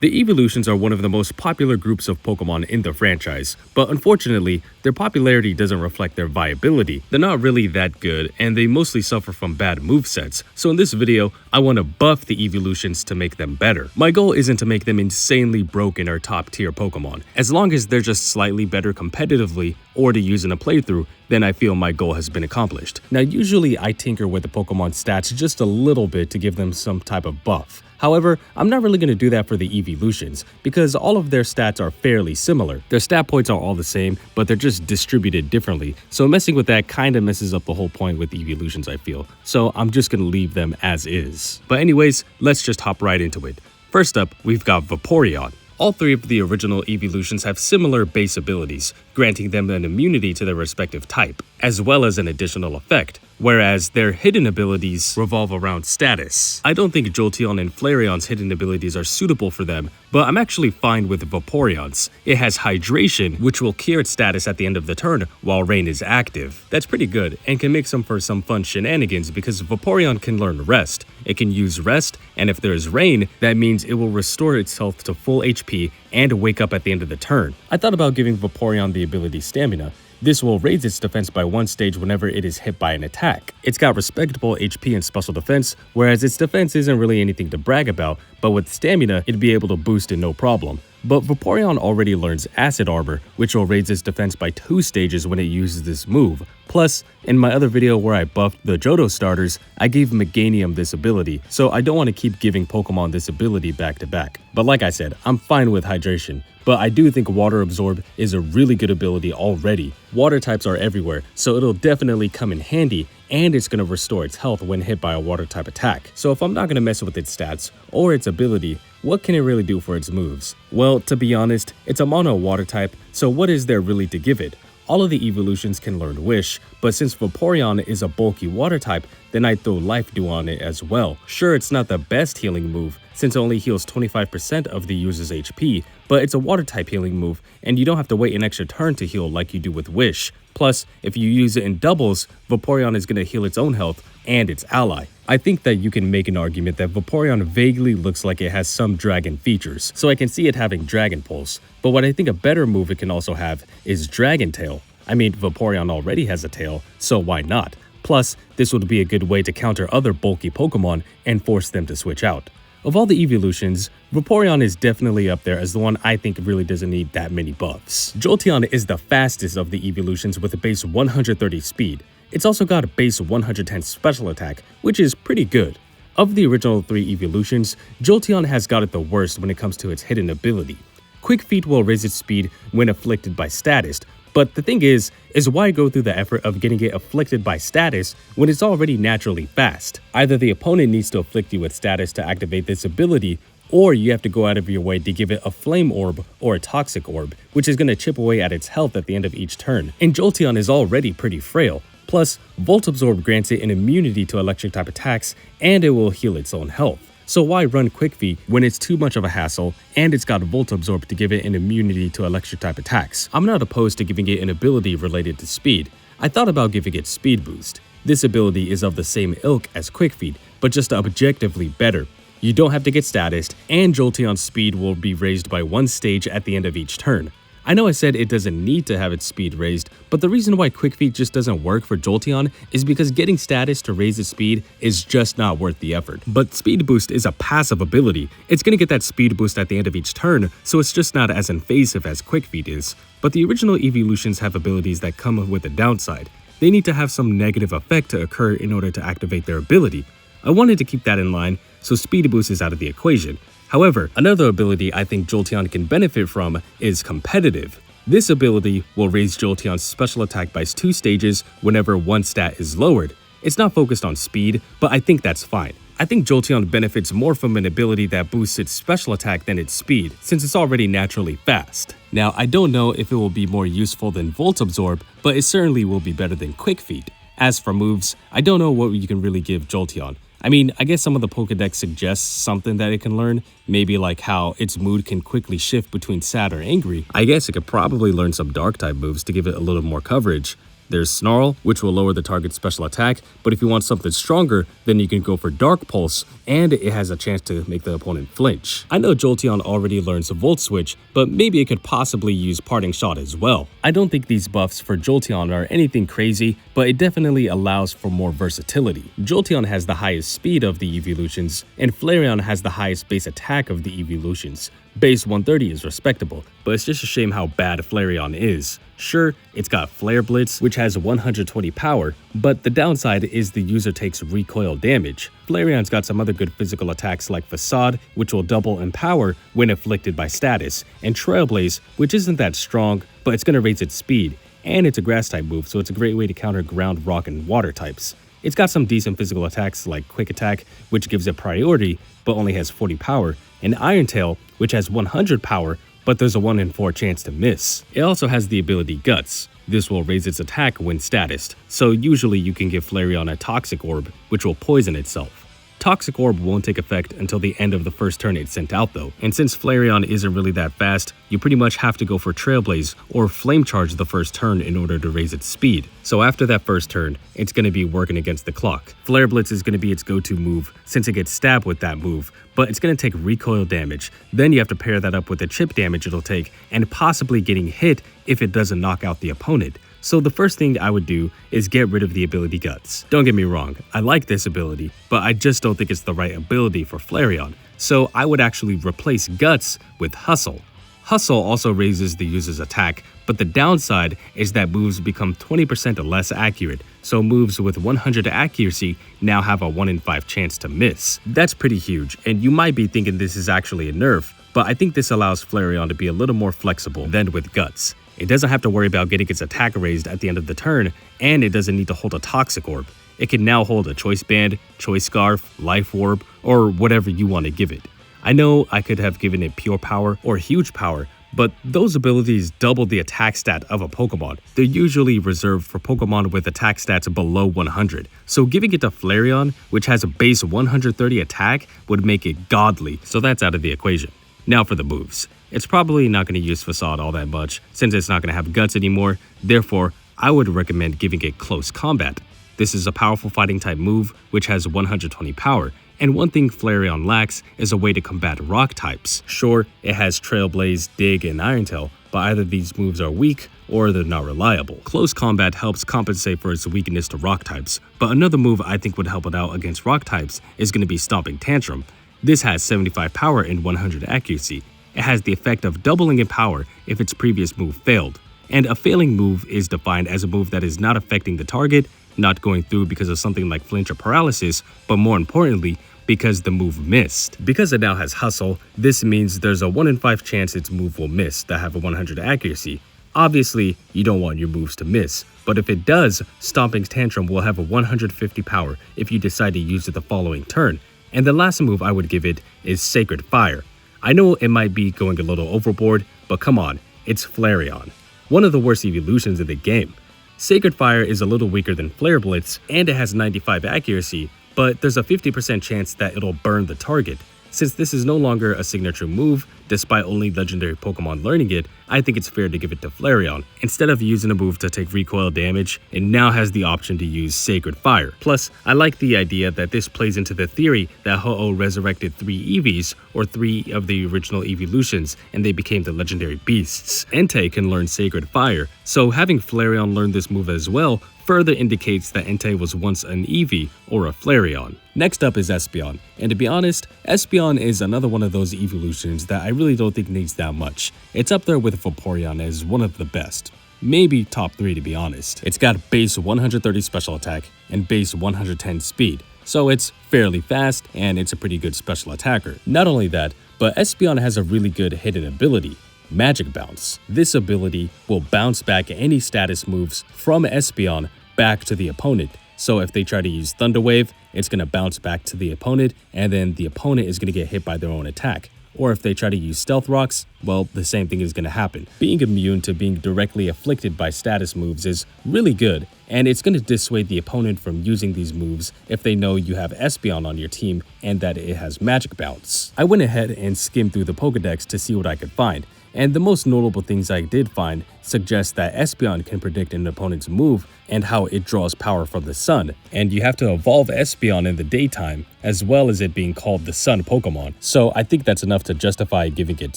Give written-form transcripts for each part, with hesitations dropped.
The Eevelutions are one of the most popular groups of Pokemon in the franchise, but unfortunately, their popularity doesn't reflect their viability. They're not really that good, and they mostly suffer from bad movesets, so in this video, I want to buff the Eevelutions to make them better. My goal isn't to make them insanely broken or top tier Pokemon. As long as they're just slightly better competitively, or to use in a playthrough, then I feel my goal has been accomplished. Now usually I tinker with the Pokemon stats just a little bit to give them some type of buff. However, I'm not really going to do that for the Eevelutions, because all of their stats are fairly similar. Their stat points are all the same, but they're just distributed differently, so messing with that kinda messes up the whole point with Eevelutions, I feel. So I'm just going to leave them as is. But anyways, let's just hop right into it. First up, we've got Vaporeon. All three of the original Eevelutions have similar base abilities, granting them an immunity to their respective type, as well as an additional effect, whereas their hidden abilities revolve around status. I don't think Jolteon and Flareon's hidden abilities are suitable for them, but I'm actually fine with Vaporeon's. It has Hydration, which will cure its status at the end of the turn while Rain is active. That's pretty good, and can make some for some fun shenanigans because Vaporeon can learn Rest. It can use Rest, and if there is Rain, that means it will restore its health to full HP and wake up at the end of the turn. I thought about giving Vaporeon the ability Stamina. This will raise its defense by 1 stage whenever it is hit by an attack. It's got respectable HP and special defense, whereas its defense isn't really anything to brag about, but with Stamina, it'd be able to boost it no problem. But Vaporeon already learns Acid Armor, which will raise its defense by 2 stages when it uses this move. Plus, in my other video where I buffed the Johto starters, I gave Meganium this ability, so I don't want to keep giving Pokemon this ability back to back. But like I said, I'm fine with Hydration. But I do think Water Absorb is a really good ability already. Water types are everywhere, so it'll definitely come in handy, and it's going to restore its health when hit by a water type attack. So if I'm not going to mess with its stats or its ability, what can it really do for its moves? Well, to be honest, it's a mono water type, so what is there really to give it? All of the Eevelutions can learn Wish, but since Vaporeon is a bulky water type, then I'd throw Life Dew on it as well. Sure, it's not the best healing move, since it only heals 25% of the user's HP, but it's a water type healing move, and you don't have to wait an extra turn to heal like you do with Wish. Plus, if you use it in doubles, Vaporeon is going to heal its own health and its ally. I think that you can make an argument that Vaporeon vaguely looks like it has some dragon features, so I can see it having Dragon Pulse. But what I think a better move it can also have is Dragon Tail. I mean, Vaporeon already has a tail, so why not? Plus, this would be a good way to counter other bulky Pokemon and force them to switch out. Of all the Eevelutions, Vaporeon is definitely up there as the one I think really doesn't need that many buffs. Jolteon is the fastest of the Eevelutions with a base 130 speed. It's also got a base 110 special attack, which is pretty good. Of the original 3 Eevelutions, Jolteon has got it the worst when it comes to its hidden ability. Quick Feet will raise its speed when afflicted by status, but the thing is why go through the effort of getting it afflicted by status when it's already naturally fast? Either the opponent needs to afflict you with status to activate this ability, or you have to go out of your way to give it a Flame Orb or a Toxic Orb, which is going to chip away at its health at the end of each turn. And Jolteon is already pretty frail. Plus, Volt Absorb grants it an immunity to electric type attacks, and it will heal its own health. So why run Quick Feet when it's too much of a hassle and it's got Volt Absorb to give it an immunity to electric type attacks? I'm not opposed to giving it an ability related to speed. I thought about giving it Speed Boost. This ability is of the same ilk as Quick Feet, but just objectively better. You don't have to get statused, and Jolteon's speed will be raised by 1 stage at the end of each turn. I know I said it doesn't need to have its speed raised, but the reason why Quick Feet just doesn't work for Jolteon is because getting status to raise its speed is just not worth the effort. But Speed Boost is a passive ability. It's going to get that speed boost at the end of each turn, so it's just not as invasive as Quick Feet is. But the original Eevelutions have abilities that come with a downside. They need to have some negative effect to occur in order to activate their ability. I wanted to keep that in line, so Speed Boost is out of the equation. However, another ability I think Jolteon can benefit from is Competitive. This ability will raise Jolteon's special attack by 2 stages whenever 1 stat is lowered. It's not focused on speed, but I think that's fine. I think Jolteon benefits more from an ability that boosts its special attack than its speed, since it's already naturally fast. Now, I don't know if it will be more useful than Volt Absorb, but it certainly will be better than Quick Feet. As for moves, I don't know what you can really give Jolteon. I mean, I guess some of the Pokédex suggests something that it can learn, maybe like how its mood can quickly shift between sad or angry. I guess it could probably learn some Dark-type moves to give it a little more coverage. There's Snarl, which will lower the target's special attack, but if you want something stronger, then you can go for Dark Pulse, and it has a chance to make the opponent flinch. I know Jolteon already learns Volt Switch, but maybe it could possibly use Parting Shot as well. I don't think these buffs for Jolteon are anything crazy, but it definitely allows for more versatility. Jolteon has the highest speed of the Eevelutions, and Flareon has the highest base attack of the Eevelutions. Base 130 is respectable, but it's just a shame how bad Flareon is. Sure, it's got Flare Blitz, which has 120 power, but the downside is the user takes recoil damage. Flareon's got some other good physical attacks like Facade, which will double in power when afflicted by status, and Trailblaze, which isn't that strong, but it's going to raise its speed, and it's a grass type move, so it's a great way to counter ground, rock, and water types. It's got some decent physical attacks like Quick Attack, which gives it priority, but only has 40 power, and Iron Tail, which has 100 power, but there's a 1 in 4 chance to miss. It also has the ability Guts. This will raise its attack when statused, so usually you can give Flareon a Toxic Orb, which will poison itself. Toxic Orb won't take effect until the end of the first turn it's sent out though, and since Flareon isn't really that fast, you pretty much have to go for Trailblaze or Flame Charge the first turn in order to raise its speed. So after that first turn, it's going to be working against the clock. Flare Blitz is going to be its go-to move since it gets stabbed with that move, but it's going to take recoil damage. Then you have to pair that up with the chip damage it'll take and possibly getting hit if it doesn't knock out the opponent. So the first thing I would do is get rid of the ability Guts. Don't get me wrong, I like this ability, but I just don't think it's the right ability for Flareon. So I would actually replace Guts with Hustle. Hustle also raises the user's attack, but the downside is that moves become 20% less accurate, so moves with 100 accuracy now have a 1 in 5 chance to miss. That's pretty huge, and you might be thinking this is actually a nerf, but I think this allows Flareon to be a little more flexible than with Guts. It doesn't have to worry about getting its attack raised at the end of the turn, and it doesn't need to hold a Toxic Orb. It can now hold a Choice Band, Choice Scarf, Life Orb, or whatever you want to give it. I know I could have given it Pure Power or Huge Power, but those abilities double the attack stat of a Pokemon. They're usually reserved for Pokemon with attack stats below 100, so giving it to Flareon, which has a base 130 attack, would make it godly, so that's out of the equation. Now for the moves. It's probably not going to use Facade all that much, since it's not going to have Guts anymore, therefore, I would recommend giving it Close Combat. This is a powerful fighting type move, which has 120 power, and one thing Flareon lacks is a way to combat rock types. Sure, it has Trailblaze, Dig, and Iron Tail, but either these moves are weak or they're not reliable. Close Combat helps compensate for its weakness to rock types, but another move I think would help it out against rock types is going to be Stomping Tantrum. This has 75 power and 100 accuracy. It has the effect of doubling in power if its previous move failed, and a failing move is defined as a move that is not affecting the target, not going through because of something like flinch or paralysis, but more importantly, because the move missed. Because it now has Hustle, this means there's a 1 in 5 chance its move will miss that have a 100 accuracy. Obviously, you don't want your moves to miss, but if it does, Stomping Tantrum will have a 150 power if you decide to use it the following turn. And the last move I would give it is Sacred Fire. I know it might be going a little overboard, but come on, it's Flareon, one of the worst Eevelutions in the game. Sacred Fire is a little weaker than Flare Blitz, and it has 95 accuracy, but there's a 50% chance that it'll burn the target. Since this is no longer a signature move, despite only legendary Pokemon learning it, I think it's fair to give it to Flareon. Instead of using a move to take recoil damage, it now has the option to use Sacred Fire. Plus, I like the idea that this plays into the theory that Ho-Oh resurrected 3 Eevees, or 3 of the original Eevelutions, and they became the legendary beasts. Entei can learn Sacred Fire, so having Flareon learn this move as well further indicates that Entei was once an Eevee or a Flareon. Next up is Espeon, and to be honest, Espeon is another one of those Eevelutions that I really don't think needs that much. It's up there with Vaporeon as one of the best. Maybe top 3 to be honest. It's got base 130 special attack and base 110 speed, so it's fairly fast and it's a pretty good special attacker. Not only that, but Espeon has a really good hidden ability, Magic Bounce. This ability will bounce back any status moves from Espeon back to the opponent. So if they try to use Thunder Wave, it's going to bounce back to the opponent, and then the opponent is going to get hit by their own attack. Or if they try to use Stealth Rocks, well, the same thing is going to happen. Being immune to being directly afflicted by status moves is really good, and it's going to dissuade the opponent from using these moves if they know you have Espeon on your team and that it has Magic Bounce. I went ahead and skimmed through the Pokedex to see what I could find, and the most notable things I did find suggest that Espeon can predict an opponent's move and how it draws power from the sun, and you have to evolve Espeon in the daytime, as well as it being called the Sun Pokemon. So I think that's enough to justify giving it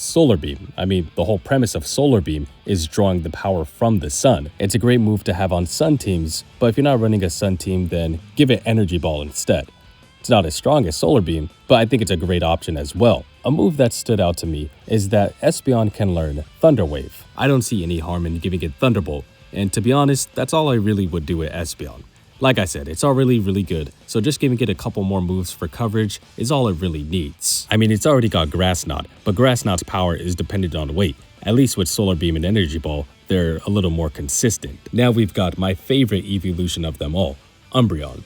Solar Beam. I mean, the whole premise of Solar Beam is drawing the power from the sun. It's a great move to have on Sun teams, but if you're not running a Sun team, then give it Energy Ball instead. It's not as strong as Solar Beam, but I think it's a great option as well. A move that stood out to me is that Espeon can learn Thunder Wave. I don't see any harm in giving it Thunderbolt, and to be honest, that's all I really would do with Espeon. Like I said, it's already really good, so just giving it a couple more moves for coverage is all it really needs. I mean, it's already got Grass Knot, but Grass Knot's power is dependent on weight. At least with Solar Beam and Energy Ball, they're a little more consistent. Now we've got my favorite evolution of them all, Umbreon.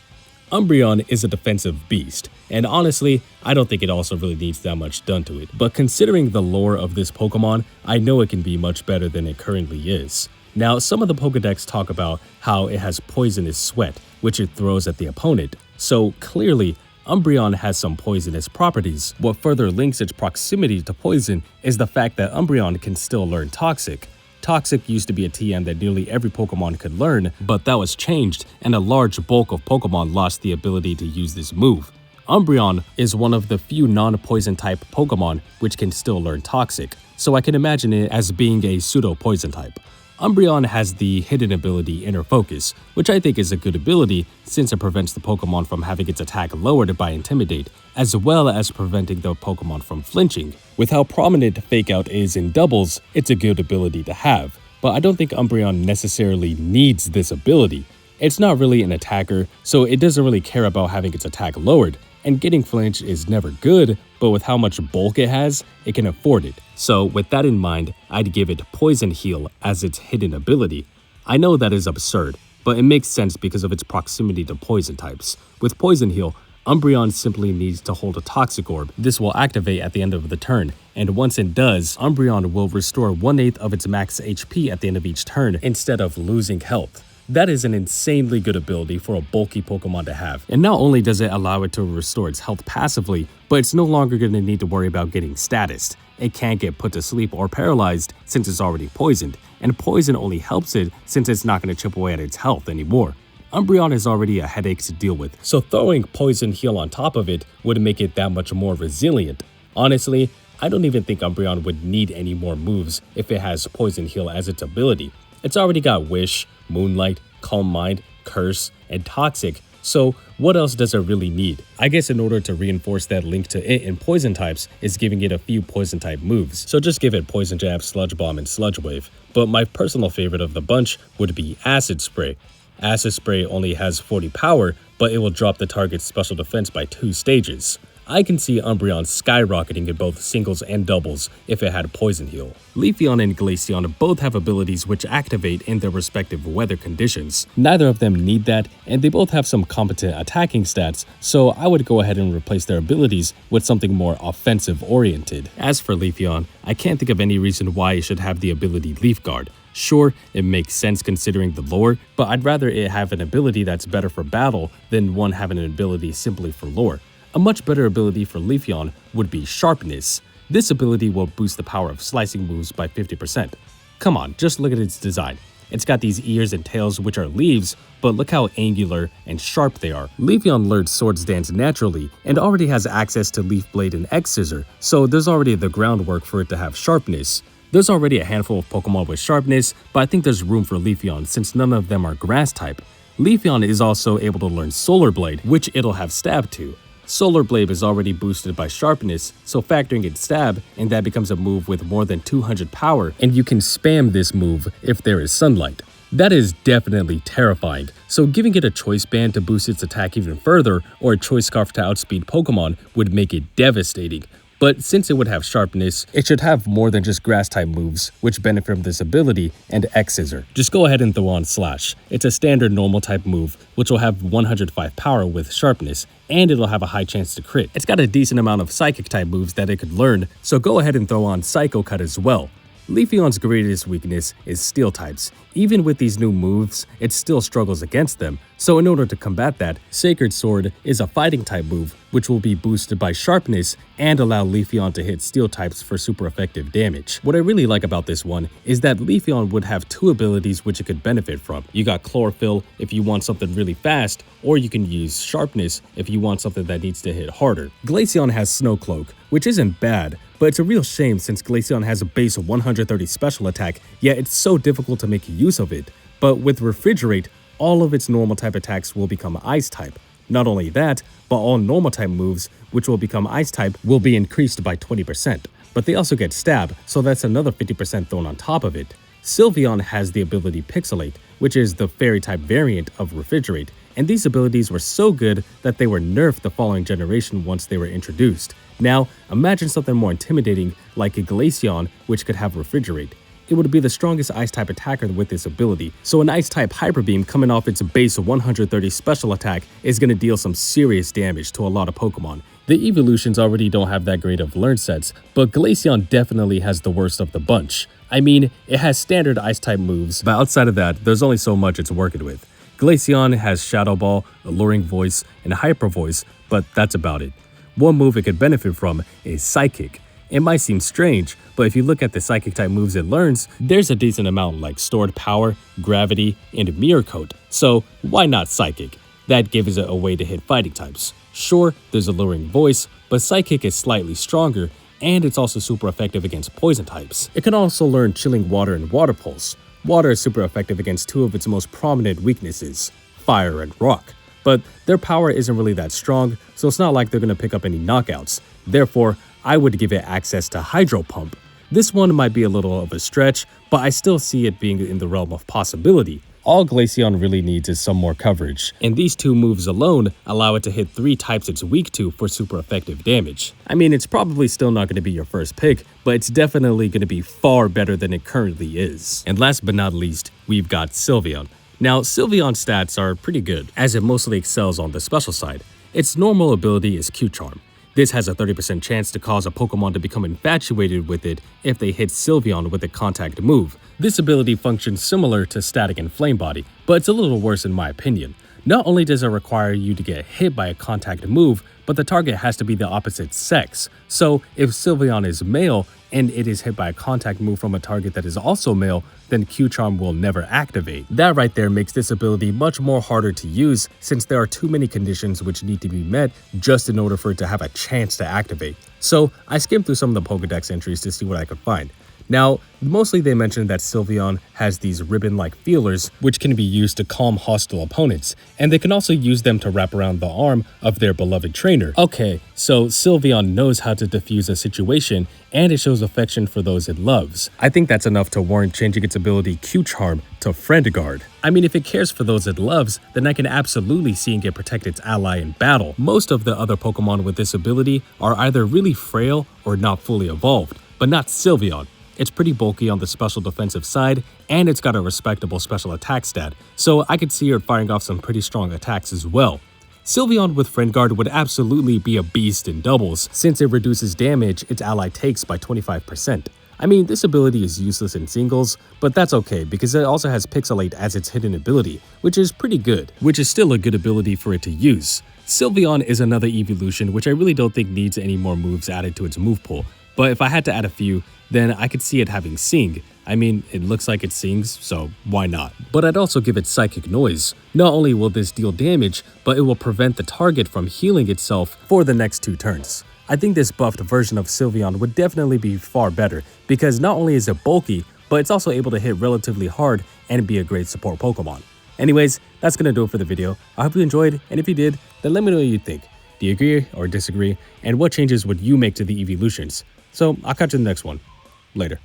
Umbreon is a defensive beast, and honestly, I don't think it also really needs that much done to it. But considering the lore of this Pokemon, I know it can be much better than it currently is. Now, some of the Pokedex talk about how it has Poisonous Sweat, which it throws at the opponent. So clearly, Umbreon has some poisonous properties. What further links its proximity to poison is the fact that Umbreon can still learn Toxic. Toxic used to be a TM that nearly every Pokemon could learn, but that was changed, and a large bulk of Pokemon lost the ability to use this move. Umbreon is one of the few non-poison type Pokemon which can still learn Toxic, so I can imagine it as being a pseudo-poison type. Umbreon has the hidden ability Inner Focus, which I think is a good ability since it prevents the Pokemon from having its attack lowered by Intimidate, as well as preventing the Pokemon from flinching. With how prominent Fake Out is in doubles, it's a good ability to have, but I don't think Umbreon necessarily needs this ability. It's not really an attacker, so it doesn't really care about having its attack lowered, and getting flinch is never good, but with how much bulk it has, it can afford it. So with that in mind, I'd give it Poison Heal as its hidden ability. I know that is absurd, but it makes sense because of its proximity to poison types. With Poison Heal, Umbreon simply needs to hold a Toxic Orb. This will activate at the end of the turn, and once it does, Umbreon will restore 1/8 of its max HP at the end of each turn instead of losing health. That is an insanely good ability for a bulky Pokemon to have. And not only does it allow it to restore its health passively, but it's no longer going to need to worry about getting statused. It can't get put to sleep or paralyzed since it's already poisoned, and poison only helps it since it's not going to chip away at its health anymore. Umbreon is already a headache to deal with, so throwing Poison Heal on top of it would make it that much more resilient. Honestly, I don't even think Umbreon would need any more moves if it has Poison Heal as its ability. It's already got Wish, Moonlight, Calm Mind, Curse, and Toxic, so what else does it really need? I guess in order to reinforce that link to it in poison types is giving it a few poison type moves, so just give it Poison Jab, Sludge Bomb, and Sludge Wave. But my personal favorite of the bunch would be Acid Spray. Acid Spray only has 40 power, but it will drop the target's special defense by 2 stages. I can see Umbreon skyrocketing in both singles and doubles if it had Poison Heal. Leafeon and Glaceon both have abilities which activate in their respective weather conditions. Neither of them need that, and they both have some competent attacking stats, so I would go ahead and replace their abilities with something more offensive oriented. As for Leafeon, I can't think of any reason why it should have the ability Leaf Guard. Sure, it makes sense considering the lore, but I'd rather it have an ability that's better for battle than one having an ability simply for lore. A much better ability for Leafeon would be Sharpness. This ability will boost the power of slicing moves by 50%. Come on, just look at its design. It's got these ears and tails which are leaves, but look how angular and sharp they are. Leafeon learned Swords Dance naturally and already has access to Leaf Blade and X-Scissor, so there's already the groundwork for it to have Sharpness. There's already a handful of Pokemon with Sharpness, but I think there's room for Leafeon since none of them are Grass type. Leafeon is also able to learn Solar Blade, which it'll have Stab to. Solar Blade is already boosted by Sharpness, so factoring in Stab, and that becomes a move with more than 200 power, and you can spam this move if there is sunlight. That is definitely terrifying, so giving it a Choice Band to boost its attack even further, or a Choice Scarf to outspeed Pokemon would make it devastating. But since it would have Sharpness, it should have more than just Grass-type moves, which benefit from this ability, and X-Scissor. Just go ahead and throw on Slash. It's a standard normal-type move, which will have 105 power with Sharpness, and it'll have a high chance to crit. It's got a decent amount of Psychic-type moves that it could learn, so go ahead and throw on Psycho Cut as well. Leafeon's greatest weakness is steel types. Even with these new moves, it still struggles against them. So in order to combat that, Sacred Sword is a fighting type move, which will be boosted by sharpness and allow Leafeon to hit steel types for super effective damage. What I really like about this one is that Leafeon would have two abilities which it could benefit from. You got Chlorophyll if you want something really fast, or you can use Sharpness if you want something that needs to hit harder. Glaceon has Snow Cloak, which isn't bad, but it's a real shame since Glaceon has a base 130 special attack, yet it's so difficult to make use of it. But with Refrigerate, all of its normal type attacks will become Ice type. Not only that, but all normal type moves, which will become Ice type, will be increased by 20%. But they also get Stab, so that's another 50% thrown on top of it. Sylveon has the ability Pixelate, which is the Fairy type variant of Refrigerate, and these abilities were so good that they were nerfed the following generation once they were introduced. Now, imagine something more intimidating like a Glaceon, which could have Refrigerate. It would be the strongest Ice-type attacker with this ability, so an Ice-type Hyper Beam coming off its base 130 special attack is going to deal some serious damage to a lot of Pokemon. The Eevelutions already don't have that great of learn sets, but Glaceon definitely has the worst of the bunch. I mean, it has standard Ice-type moves, but outside of that, there's only so much it's working with. Glaceon has Shadow Ball, Alluring Voice, and Hyper Voice, but that's about it. One move it could benefit from is Psychic. It might seem strange, but if you look at the Psychic type moves it learns, there's a decent amount like Stored Power, Gravity, and Mirror Coat, so why not Psychic? That gives it a way to hit fighting types. Sure, there's Alluring Voice, but Psychic is slightly stronger, and it's also super effective against poison types. It can also learn Chilling Water and Water Pulse. Water is super effective against two of its most prominent weaknesses, Fire and Rock. But their power isn't really that strong, so it's not like they're going to pick up any knockouts. Therefore, I would give it access to Hydro Pump. This one might be a little of a stretch, but I still see it being in the realm of possibility. All Glaceon really needs is some more coverage, and these two moves alone allow it to hit 3 types it's weak to for super effective damage. I mean, it's probably still not going to be your first pick, but it's definitely going to be far better than it currently is. And last but not least, we've got Sylveon. Now, Sylveon's stats are pretty good, as it mostly excels on the special side. Its normal ability is Q-Charm. This has a 30% chance to cause a Pokemon to become infatuated with it if they hit Sylveon with a contact move. This ability functions similar to Static and Flame Body, but it's a little worse in my opinion. Not only does it require you to get hit by a contact move, but the target has to be the opposite sex. So if Sylveon is male and it is hit by a contact move from a target that is also male, then Q-Charm will never activate. That right there makes this ability much more harder to use since there are too many conditions which need to be met just in order for it to have a chance to activate. So I skimmed through some of the Pokedex entries to see what I could find. Now, mostly they mentioned that Sylveon has these ribbon-like feelers which can be used to calm hostile opponents, and they can also use them to wrap around the arm of their beloved trainer. Okay, so Sylveon knows how to diffuse a situation, and it shows affection for those it loves. I think that's enough to warrant changing its ability Q-Charm to Friend Guard. I mean, if it cares for those it loves, then I can absolutely see it protect its ally in battle. Most of the other Pokemon with this ability are either really frail or not fully evolved, but not Sylveon. It's pretty bulky on the special defensive side, and it's got a respectable special attack stat, so I could see her firing off some pretty strong attacks as well. Sylveon with Friend Guard would absolutely be a beast in doubles, since it reduces damage its ally takes by 25%. I mean, this ability is useless in singles, but that's okay because it also has Pixelate as its hidden ability, which is pretty good, which is still a good ability for it to use. Sylveon is another Eevelution which I really don't think needs any more moves added to its move pool, but if I had to add a few, then I could see it having Sing. I mean, it looks like it sings, so why not? But I'd also give it Psychic Noise. Not only will this deal damage, but it will prevent the target from healing itself for the next 2 turns. I think this buffed version of Sylveon would definitely be far better, because not only is it bulky, but it's also able to hit relatively hard and be a great support Pokemon. Anyways, that's gonna do it for the video. I hope you enjoyed, and if you did, then let me know what you think. Do you agree or disagree? And what changes would you make to the Eevelutions? So I'll catch you in the next one. Later.